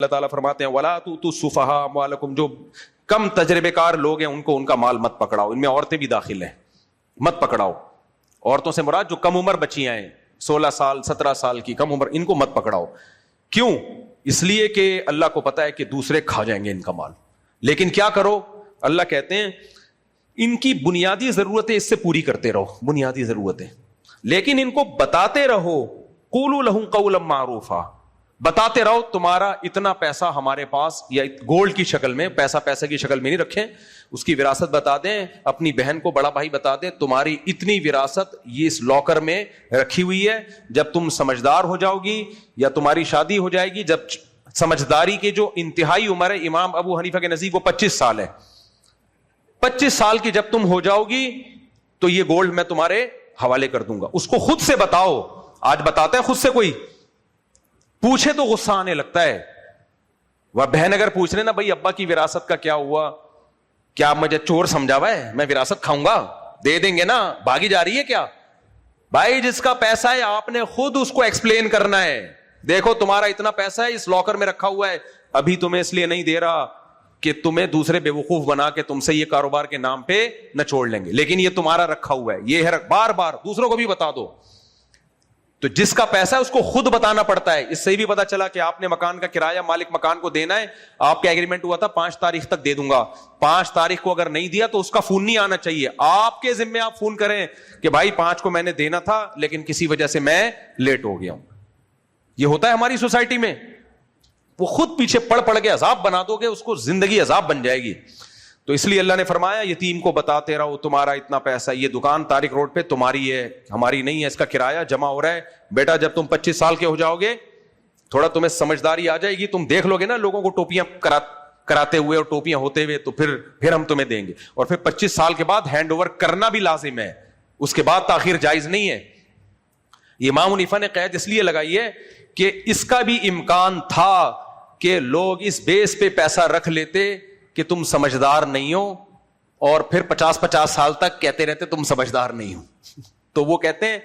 اللہ تعالیٰ فرماتے ہیں وَلَا تُؤْتُوا السُّفَهَاءَ أَمْوَالَكُمْ، جو کم تجربے کار لوگ ہیں ان کو ان کا مال مت پکڑاؤ. ان میں عورتیں بھی داخل ہیں، مت پکڑاؤ. عورتوں سے مراد جو کم عمر بچیاں ہیں، 16 سال 17 سال کی کم عمر، ان کو مت پکڑاؤ. کیوں؟ اس لیے کہ اللہ کو پتا ہے کہ دوسرے کھا جائیں گے ان کا مال. لیکن کیا کرو؟ اللہ کہتے ہیں ان کی بنیادی ضرورتیں اس سے پوری کرتے رہو، بنیادی ضرورتیں، لیکن ان کو بتاتے رہو. قولوا لهم قولا معروفا، بتاتے رہو تمہارا اتنا پیسہ ہمارے پاس، یا گولڈ کی شکل میں، پیسہ کی شکل میں نہیں رکھیں، اس کی وراثت بتا دیں. اپنی بہن کو بڑا بھائی بتا دیں تمہاری اتنی وراثت یہ اس لاکر میں رکھی ہوئی ہے، جب تم سمجھدار ہو جاؤ گی یا تمہاری شادی ہو جائے گی، جب سمجھداری کے جو انتہائی عمر ہے، امام ابو حنیفہ کے نزدیک وہ 25 سال ہے، 25 سال کی جب تم ہو جاؤ گی تو یہ گولڈ میں تمہارے حوالے کر دوں گا. اس کو خود سے بتاؤ. آج بتاتا ہے خود سے؟ کوئی پوچھے تو غصہ آنے لگتا ہے. وہ بہن اگر پوچھ رہے نا بھائی ابا کی وراثت کا کیا ہوا، کیا مجھے چور سمجھا ہوا ہے، میں وراثت کھاؤں گا؟ دے دیں گے نا، بھاگی جا رہی ہے کیا؟ بھائی جس کا پیسہ ہے آپ نے خود اس کو ایکسپلین کرنا ہے. دیکھو تمہارا اتنا پیسہ ہے اس لاکر میں رکھا ہوا ہے، ابھی تمہیں اس لیے نہیں دے رہا کہ تمہیں دوسرے بیوقوف بنا کے تم سے یہ کاروبار کے نام پہ نہ چھوڑ لیں گے، لیکن یہ تمہارا رکھا ہوا ہے، یہ ہے. بار بار دوسروں کو بھی بتا دو. تو جس کا پیسہ ہے اس کو خود بتانا پڑتا ہے. اس سے بھی پتا چلا کہ آپ نے مکان کا کرایہ مالک مکان کو دینا ہے، آپ کا ایگریمنٹ ہوا تھا 5 تاریخ تک دے دوں گا، 5 تاریخ کو اگر نہیں دیا تو اس کا فون نہیں آنا چاہیے. آپ کے ذمہ آپ فون کریں کہ بھائی 5 کو میں نے دینا تھا لیکن کسی وجہ سے میں لیٹ ہو گیا ہوں. یہ ہوتا ہے ہماری سوسائٹی میں. وہ خود پیچھے پڑ کے عذاب بنا دو گے، اس کو زندگی عذاب بن جائے گی. تو اس لیے اللہ نے فرمایا یتیم کو بتاتے رہو تمہارا اتنا پیسہ، یہ دکان طارق روڈ پہ تمہاری ہے، ہماری نہیں ہے، اس کا کرایہ جمع ہو رہا ہے. بیٹا جب تم 25 سال کے ہو جاؤ گے تھوڑا تمہیں سمجھداری آ جائے گی، تم دیکھ لو گے نا لوگوں کو ٹوپیاں کراتے ہوئے اور ٹوپیاں ہوتے ہوئے، تو پھر ہم تمہیں دیں گے. اور پھر 25 سال کے بعد ہینڈ اوور کرنا بھی لازم ہے، اس کے بعد تاخیر جائز نہیں ہے. یہ امام حنیفہ نے قید اس لیے لگائی ہے کہ اس کا بھی امکان تھا کہ لوگ اس بیس پہ پیسہ رکھ لیتے کہ تم سمجھدار نہیں ہو، اور پھر 50 سال تک کہتے رہتے تم سمجھدار نہیں ہو. تو وہ کہتے ہیں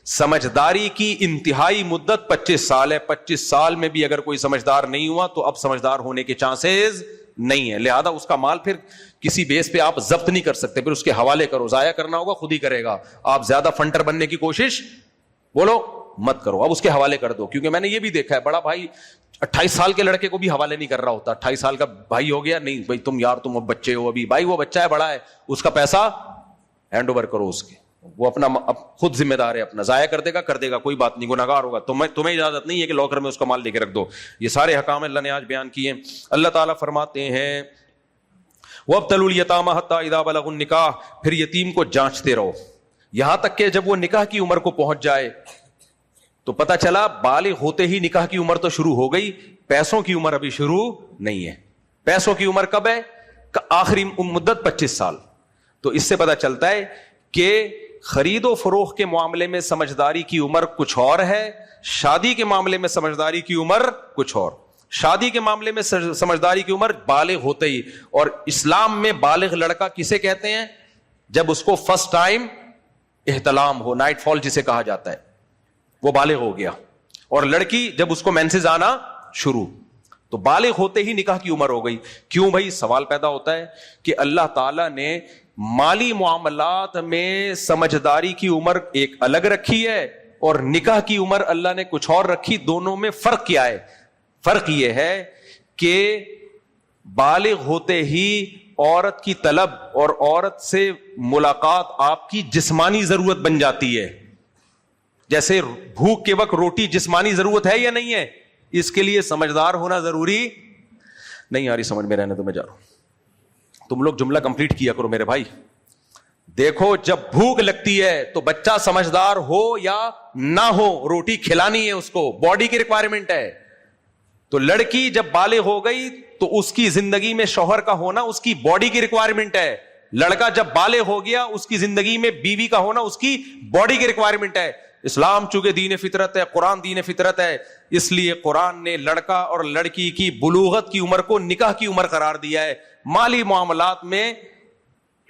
سمجھداری کی انتہائی مدت 25 سال ہے. 25 سال میں بھی اگر کوئی سمجھدار نہیں ہوا تو اب سمجھدار ہونے کے چانسز نہیں ہے. لہذا اس کا مال پھر کسی بیس پہ آپ ضبط نہیں کر سکتے، پھر اس کے حوالے کرو. ضائع کرنا ہوگا خود ہی کرے گا. آپ زیادہ فنٹر بننے کی کوشش بولو مت کرو، اب اس کے حوالے کر دو. کیونکہ میں نے یہ بھی دیکھا ہے بڑا بھائی 28 سال کے لڑکے کو بھی حوالے نہیں کر رہا ہوتا. 28 سال کا بھائی ہو گیا، نہیں بھائی تم اب بچے ہو ابھی. بھائی وہ بچہ ہے، بڑا ہے، اس کا پیسہ ہینڈ اوور کرو اس کے، وہ اپنا خود ذمہ دار ہے، اپنا ضائع کر دے گا کوئی بات نہیں، گناہگار ہوگا. تمہیں اجازت نہیں ہے کہ لاکر میں اس کا مال لے کے رکھ دو. یہ سارے حکام اللہ نے آج بیان کیے. اللہ تعالیٰ فرماتے ہیں وَابْتَلُوا الْيَتَامَىٰ حَتَّىٰ إِذَا بَلَغُوا النِّكَاحَ، پھر یتیم کو جانچتے رہو یہاں تک کہ جب وہ نکاح کی عمر کو پہنچ جائے. تو پتہ چلا بالغ ہوتے ہی نکاح کی عمر تو شروع ہو گئی، پیسوں کی عمر ابھی شروع نہیں ہے. پیسوں کی عمر کب ہے؟ آخری مدت 25 سال. تو اس سے پتہ چلتا ہے کہ خرید و فروخت کے معاملے میں سمجھداری کی عمر کچھ اور ہے، شادی کے معاملے میں سمجھداری کی عمر کچھ اور. شادی کے معاملے میں سمجھداری کی عمر بالغ ہوتے ہی. اور اسلام میں بالغ لڑکا کسے کہتے ہیں؟ جب اس کو فرسٹ ٹائم احتلام ہو، نائٹ فال جسے کہا جاتا ہے، وہ بالغ ہو گیا. اور لڑکی جب اس کو مینسز آنا شروع، تو بالغ ہوتے ہی نکاح کی عمر ہو گئی. کیوں بھائی؟ سوال پیدا ہوتا ہے کہ اللہ تعالیٰ نے مالی معاملات میں سمجھداری کی عمر ایک الگ رکھی ہے اور نکاح کی عمر اللہ نے کچھ اور رکھی. دونوں میں فرق کیا ہے؟ فرق یہ ہے کہ بالغ ہوتے ہی عورت کی طلب اور عورت سے ملاقات آپ کی جسمانی ضرورت بن جاتی ہے. جیسے بھوک کے وقت روٹی جسمانی ضرورت ہے یا نہیں ہے؟ اس کے لیے سمجھدار ہونا ضروری نہیں. آ رہی سمجھ میں؟ رہنے تو میں جا رہا ہوں. تم لوگ جملہ کمپلیٹ کیا کرو میرے بھائی. دیکھو جب بھوک لگتی ہے تو بچہ سمجھدار ہو یا نہ ہو روٹی کھلانی ہے اس کو، باڈی کی ریکوائرمنٹ ہے. تو لڑکی جب بالغ ہو گئی تو اس کی زندگی میں شوہر کا ہونا اس کی باڈی کی ریکوائرمنٹ ہے. لڑکا جب بالغ ہو گیا اس کی زندگی میں بیوی کا ہونا اس کی باڈی کی ریکوائرمنٹ ہے. اسلام چونکہ دین فطرت ہے، قرآن دین فطرت ہے، اس لیے قرآن نے لڑکا اور لڑکی کی بلوغت کی عمر کو نکاح کی عمر قرار دیا ہے. مالی معاملات میں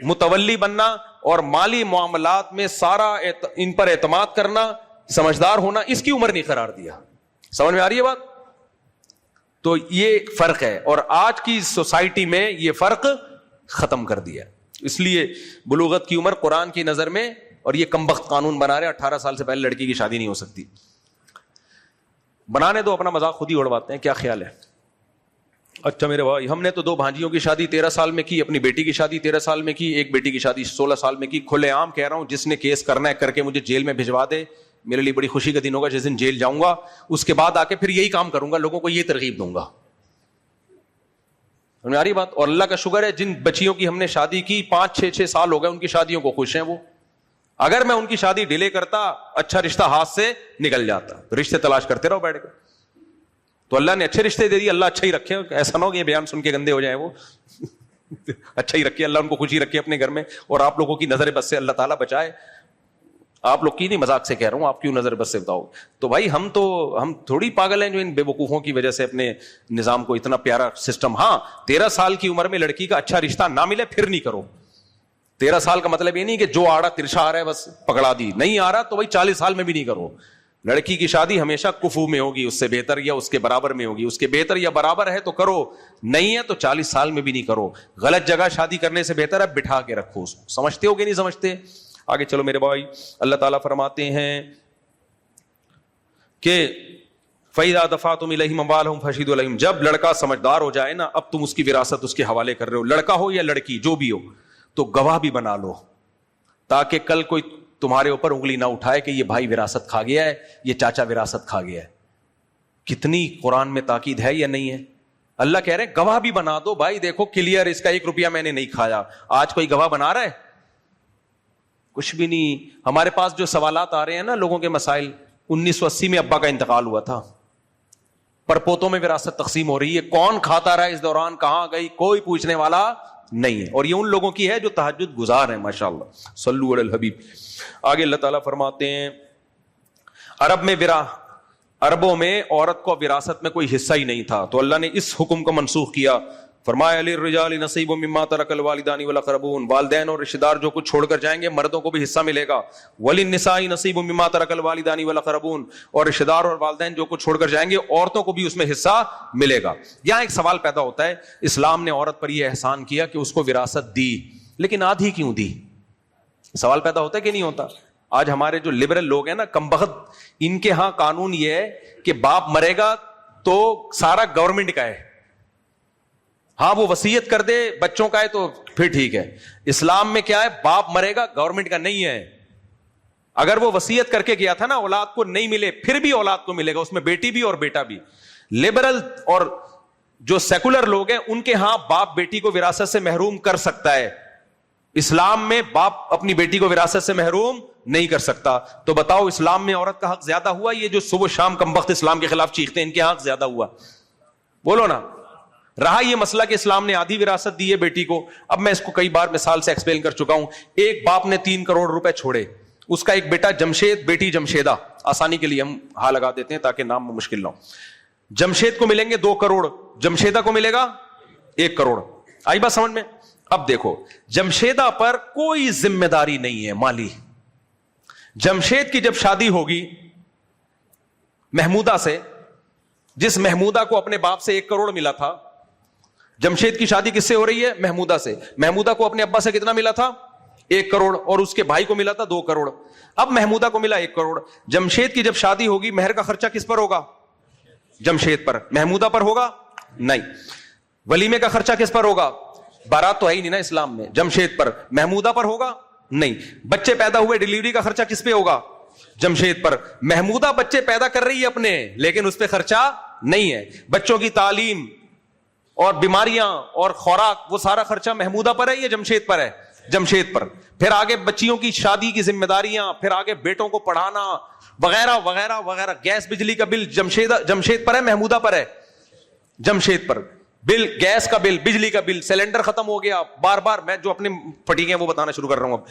متولی بننا اور مالی معاملات میں سارا ان پر اعتماد کرنا، سمجھدار ہونا، اس کی عمر نہیں قرار دیا. سمجھ میں آ رہی ہے بات؟ تو یہ فرق ہے, اور آج کی سوسائٹی میں یہ فرق ختم کر دیا. اس لیے بلوغت کی عمر قرآن کی نظر میں, اور یہ کم بخت قانون بنا رہے 18 سال سے پہلے لڑکی کی شادی نہیں ہو سکتی. بنانے دو, اپنا مذاق خود ہی اڑواتے ہیں, کیا خیال ہے؟ اچھا میرے بھائی, ہم نے تو 2 بھانجیوں کی شادی 13 سال میں کی, اپنی بیٹی کی شادی 13 سال میں کی, ایک بیٹی کی شادی 16 سال میں کی. کھلے عام کہہ رہا ہوں, جس نے کیس کرنا ہے کر کے مجھے جیل میں بھجوا دے, میرے لیے بڑی خوشی کا دن ہوگا جس دن جیل جاؤں گا. اس کے بعد آ کے پھر یہی کام کروں گا, لوگوں کو یہ ترغیب دوں گا. ہماری بات. اور اللہ کا شکر ہے جن بچیوں کی ہم نے شادی کی 5-6 سال ہو گئے, ان کی شادیوں کو خوش ہیں وہ. اگر میں ان کی شادی ڈیلے کرتا, اچھا رشتہ ہاتھ سے نکل جاتا. رشتے تلاش کرتے رہو بیٹھ کر. تو اللہ نے اچھے رشتے دے دیے, اللہ اچھا ہی رکھے. ایسا نہ ہو کہ یہ بیان سن کے گندے ہو جائیں وہ. اچھا ہی رکھے اللہ, ان کو خوشی رکھے اپنے گھر میں, اور آپ لوگوں کی نظر بد سے اللہ تعالیٰ بچائے. آپ لوگ کی نہیں, مذاق سے کہہ رہا ہوں, آپ کیوں نظر بد سے بتاؤ. تو بھائی ہم تھوڑی پاگل ہیں جو ان بے وقوفوں کی وجہ سے اپنے نظام کو اتنا پیارا سسٹم. ہاں 13 سال کی عمر میں لڑکی کا اچھا رشتہ نہ ملے پھر نہیں کرو. 13 سال کا مطلب یہ نہیں کہ جو آڑا ترشا آ رہا ہے بس پکڑا دی, نہیں آ رہا تو بھائی 40 سال میں بھی نہیں کرو. لڑکی کی شادی ہمیشہ کفو میں ہوگی, اس سے بہتر یا اس کے برابر میں ہوگی. اس کے بہتر یا برابر ہے تو کرو, نہیں ہے تو 40 سال میں بھی نہیں کرو. غلط جگہ شادی کرنے سے بہتر ہے بٹھا کے رکھو. سمجھتے ہو کہ نہیں سمجھتے؟ آگے چلو میرے بھائی. اللہ تعالیٰ فرماتے ہیں کہ فَإِذَا دَفَعْتُمْ إِلَيْهِمْ أَمْوَالَهُمْ فَاشْهِدُوا عَلَيْهِمْ, جب لڑکا سمجھدار ہو جائے نا, اب تم اس کی وراثت اس کے حوالے کر رہے ہو, لڑکا ہو یا لڑکی جو بھی ہو, تو گواہ بھی بنا لو, تاکہ کل کوئی تمہارے اوپر انگلی نہ اٹھائے کہ یہ بھائی وراثت کھا گیا ہے, یہ چاچا وراثت کھا گیا ہے. کتنی قرآن میں تاکید ہے یا نہیں ہے؟ اللہ کہہ رہے ہیں گواہ بھی بنا دو. بھائی دیکھو کلیئر, اس کا 1 روپیہ میں نے نہیں کھایا. آج کوئی گواہ بنا رہا ہے؟ کچھ بھی نہیں. ہمارے پاس جو سوالات آ رہے ہیں نا لوگوں کے مسائل, 1980 میں ابا کا انتقال ہوا تھا, پر پوتوں میں وراثت تقسیم ہو رہی ہے, کون کھاتا رہا اس دوران, کہاں گئی, کوئی پوچھنے والا نہیں ہے. اور یہ ان لوگوں کی ہے جو تہجد گزار ہیں. ماشاءاللہ, صلو علی الحبیب. آگے اللہ تعالیٰ فرماتے ہیں عربوں میں عورت کو وراثت میں کوئی حصہ ہی نہیں تھا, تو اللہ نے اس حکم کو منسوخ کیا. فرمایا للرجال نصیب مما ترک الوالدان والاقربون, والدین اور رشتہ دار جو کچھ چھوڑ کر جائیں گے مردوں کو بھی حصہ ملے گا. وللنساء نصیب مما ترک الوالدان والاقربون, اور رشتہ دار اور والدین جو کچھ چھوڑ کر جائیں گے عورتوں کو بھی اس میں حصہ ملے گا. یہاں ایک سوال پیدا ہوتا ہے, اسلام نے عورت پر یہ احسان کیا کہ اس کو وراثت دی, لیکن آدھی کیوں دی؟ سوال پیدا ہوتا ہے کہ نہیں ہوتا؟ آج ہمارے جو لبرل لوگ ہیں نا, کمبخت, ان کے ہاں قانون یہ ہے کہ باپ مرے گا تو سارا گورنمنٹ کا ہے. ہاں وہ وصیت کر دے بچوں کا ہے تو پھر ٹھیک ہے. اسلام میں کیا ہے, باپ مرے گا گورنمنٹ کا نہیں ہے. اگر وہ وصیت کر کے گیا تھا نا اولاد کو نہیں ملے, پھر بھی اولاد کو ملے گا, اس میں بیٹی بھی اور بیٹا بھی. لبرل اور جو سیکولر لوگ ہیں ان کے ہاں باپ بیٹی کو وراثت سے محروم کر سکتا ہے. اسلام میں باپ اپنی بیٹی کو وراثت سے محروم نہیں کر سکتا. تو بتاؤ اسلام میں عورت کا حق زیادہ ہوا, یہ جو صبح شام کمبخت اسلام کے خلاف چیختے ہیں ان کے حق زیادہ ہوا؟ بولو نا. رہا یہ مسئلہ کہ اسلام نے آدھی وراثت دی ہے بیٹی کو, اب میں اس کو کئی بار مثال سے ایکسپلین کر چکا ہوں. ایک باپ نے 3 کروڑ روپے چھوڑے, اس کا ایک بیٹا جمشید, بیٹی جمشیدہ, آسانی کے لیے ہم ہاں لگا دیتے ہیں تاکہ نام میں مشکل نہ ہو. جمشید کو ملیں گے 2 کروڑ, جمشیدہ کو ملے گا 1 کروڑ. آئی بات سمجھ میں؟ اب دیکھو جمشیدہ پر کوئی ذمہ داری نہیں ہے مالی. جمشید کی جب شادی ہوگی محمودہ سے, جس محمودہ کو اپنے باپ سے 1 کروڑ ملا تھا, جمشید کی شادی کس سے ہو رہی ہے؟ محمودہ سے. محمودہ کو اپنے ابا سے کتنا ملا تھا؟ 1 کروڑ, اور اس کے بھائی کو ملا تھا 2 کروڑ. اب محمودہ کو ملا 1 کروڑ. جمشید کی جب شادی ہوگی مہر کا خرچہ کس پر ہوگا؟ جمشید پر. محمودہ پر ہوگا؟ نہیں. ولیمے کا خرچہ کس پر ہوگا؟ بارات تو ہے ہی نہیں نا اسلام میں. جمشید پر. محمودہ پر ہوگا؟ نہیں. بچے پیدا ہوئے, ڈلیوری کا خرچہ کس پہ ہوگا؟ جمشید پر. محمودہ بچے پیدا کر رہی ہے اپنے, لیکن اس پہ خرچہ نہیں ہے. بچوں کی تعلیم اور بیماریاں اور خوراک وہ سارا خرچہ محمودہ پر ہے یا جمشید پر ہے؟ جمشید پر. پھر آگے بچیوں کی شادی کی ذمہ داریاں, پھر آگے بیٹوں کو پڑھانا وغیرہ وغیرہ وغیرہ. گیس بجلی کا بل جمشید پر ہے محمودہ پر ہے؟ جمشید پر. بل, گیس کا بل, بجلی کا بل, سلنڈر ختم ہو گیا, بار بار میں جو اپنے پٹی ہیں وہ بتانا شروع کر رہا ہوں اب.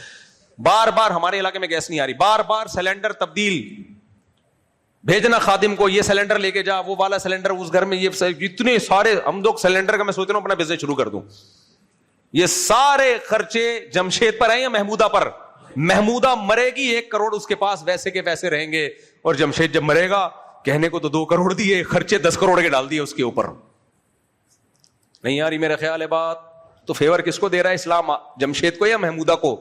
بار بار ہمارے علاقے میں گیس نہیں آ رہی, بار بار سلنڈر تبدیل بھیجنا خادم کو, یہ سلنڈر لے کے جا, وہ والا سلنڈر اس گھر میں, یہ اتنے سارے ہم لوگ سلنڈر کا میں سوچ رہا ہوں اپنا بزنس شروع کر دوں. یہ سارے خرچے جمشید پر ہیں یا محمودہ پر؟ محمودہ مرے گی 1 کروڑ اس کے پاس ویسے کے ویسے رہیں گے, اور جمشید جب مرے گا کہنے کو تو 2 کروڑ دیے, خرچے 10 کروڑ کے ڈال دیے اس کے اوپر. نہیں آ رہی میرا خیال ہے بات؟ تو فیور کس کو دے رہا ہے اسلام, جمشید کو یا محمودہ کو؟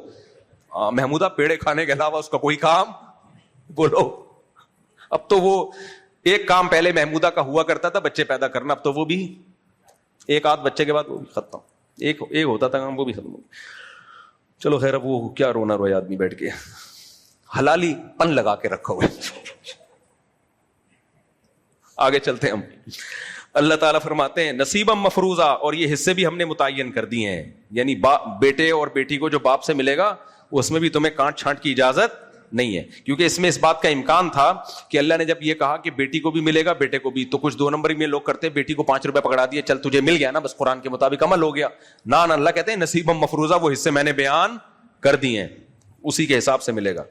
محمودہ پیڑے کھانے کے علاوہ اس کا کوئی کام بولو. اب تو وہ ایک کام پہلے محمودہ کا ہوا کرتا تھا, بچے پیدا کرنا, اب تو وہ بھی ایک آدھ بچے کے بعد وہ بھی ختم. ایک ہوتا تھا کام, وہ بھی ختم ہو گیا. چلو خیر, اب وہ کیا رونا روئے آدمی بیٹھ کے, حلالی پن لگا کے رکھا ہوا ہے. آگے چلتے ہیں ہم. اللہ تعالیٰ فرماتے ہیں نصیبا مفروضہ, اور یہ حصے بھی ہم نے متعین کر دیے ہیں. یعنی بیٹے اور بیٹی کو جو باپ سے ملے گا اس میں بھی تمہیں کانٹ چھانٹ کی اجازت نہیں ہے, کیونکہ اس میں اس بات کا امکان تھا کہ اللہ نے جب یہ کہا کہ بیٹی کو بھی ملے گا بیٹے کو بھی, تو کچھ 2 نمبری میں لوگ کرتے, بیٹی کو 5 روپے پکڑا دیے, چل تجھے مل گیا نا, بس قرآن کے مطابق عمل ہو گیا. نہ اللہ کہتے ہیں نصیبا مفروضہ, وہ حصے میں نے بیان کر دیے ہیں, اسی کے حساب سے ملے گا.